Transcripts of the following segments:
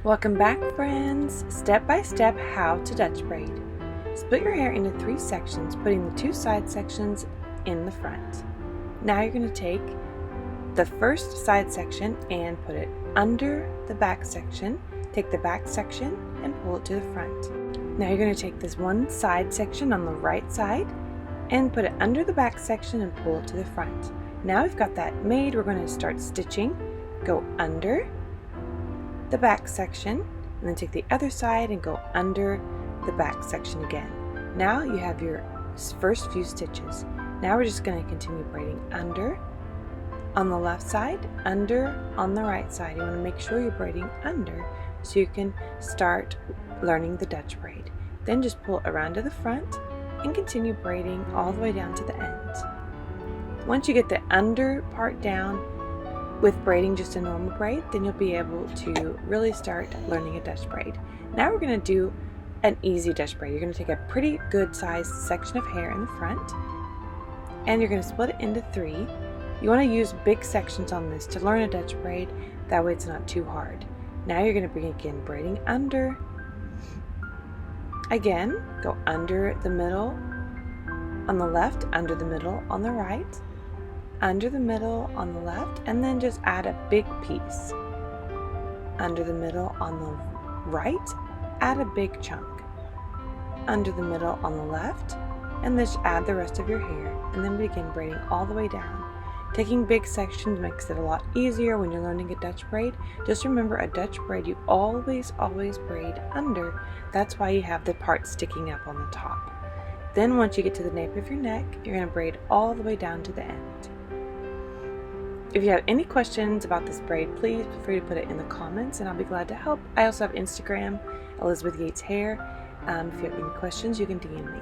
Welcome back, friends! Step by step how to Dutch braid. Split your hair into 3 sections, putting the 2 side sections in the front. Now you're going to take the first side section and put it under the back section. Take the back section and pull it to the front. Now you're going to take this one side section on the right side and put it under the back section and pull it to the front. Now we've got that made, we're going to start stitching. Go under the back section and then take the other side and go under the back section again. Now you have your first few stitches. Now we're just going to continue braiding under on the left side, under on the right side. You want to make sure you're braiding under so you can start learning the Dutch braid. Then just pull around to the front and continue braiding all the way down to the end. Once you get the under part down with braiding just a normal braid, then you'll be able to really start learning a Dutch braid. Now we're going to do an easy Dutch braid. You're going to take a pretty good sized section of hair in the front and you're going to split it into 3. You want to use big sections on this to learn a Dutch braid, that way it's not too hard. Now you're going to begin braiding under. Again, go under the middle on the left, under the middle on the right, under the middle on the left, and then just add a big piece. Under the middle on the right, add a big chunk. Under the middle on the left, and then just add the rest of your hair, and then begin braiding all the way down. Taking big sections makes it a lot easier when you're learning a Dutch braid. Just remember, a Dutch braid you always braid under. That's why you have the part sticking up on the top. Then once you get to the nape of your neck, you're going to braid all the way down to the end. If you have any questions about this braid, please feel free to put it in the comments and I'll be glad to help. I also have Instagram, Elizabeth Yates Hair. If you have any questions, you can DM me.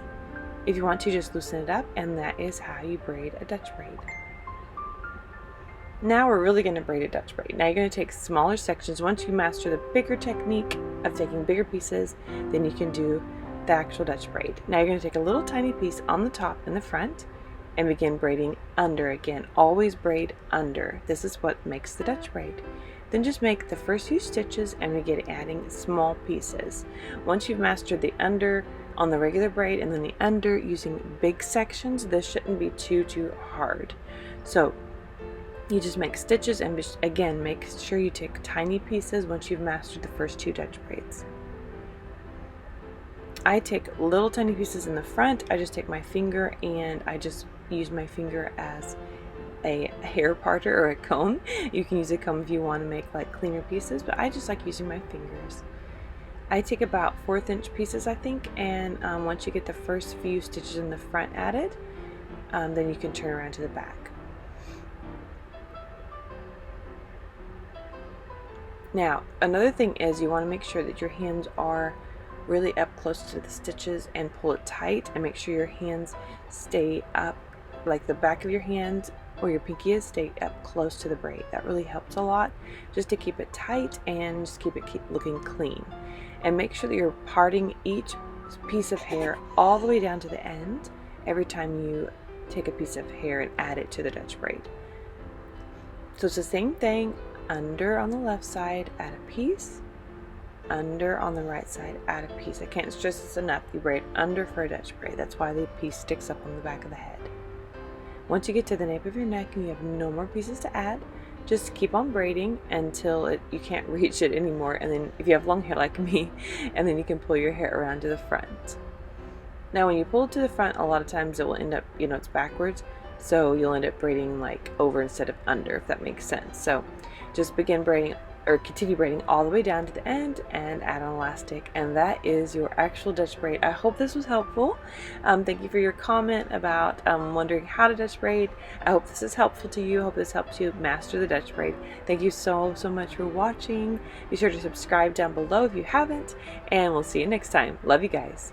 If you want to, just loosen it up, and that is how you braid a Dutch braid. Now we're really going to braid a Dutch braid. Now you're going to take smaller sections. Once you master the bigger technique of taking bigger pieces, then you can do the actual Dutch braid. Now you're going to take a little tiny piece on the top in the front and begin braiding under again. Always braid under. This is what makes the Dutch braid. Then just make the first few stitches and begin adding small pieces. Once you've mastered the under on the regular braid and then the under using big sections, this shouldn't be too hard. So you just make stitches and again make sure you take tiny pieces once you've mastered the first 2 Dutch braids. I take little tiny pieces in the front. I just take my finger and I just use my finger as a hair parter or a comb. You can use a comb if you want to make like cleaner pieces, but I just like using my fingers. I take about 1/4 inch pieces, I think, and once you get the first few stitches in the front added, then you can turn around to the back. Now, another thing is you want to make sure that your hands are really up close to the stitches and pull it tight, and make sure your hands stay up, like the back of your hand or your pinky is, stay up close to the braid. That really helps a lot, just to keep it tight and just keep looking clean. And make sure that you're parting each piece of hair all the way down to the end every time you take a piece of hair and add it to the Dutch braid. So it's the same thing. Under on the left side, add a piece. Under on the right side, add a piece. I can't stress this enough. You braid under for a Dutch braid. That's why the piece sticks up on the back of the head. Once you get to the nape of your neck and you have no more pieces to add, just keep on braiding until you can't reach it anymore. And then if you have long hair like me, and then you can pull your hair around to the front. Now when you pull it to the front, a lot of times it will end up, it's backwards. So you'll end up braiding like over instead of under, if that makes sense. So just begin braiding or continue braiding all the way down to the end and add on elastic, and that is your actual Dutch braid. I hope this was helpful. Thank you for your comment about wondering how to Dutch braid. I hope this is helpful to you. I hope this helps you master the Dutch braid. Thank you so much for watching. Be sure to subscribe down below if you haven't, and we'll see you next time. Love you guys.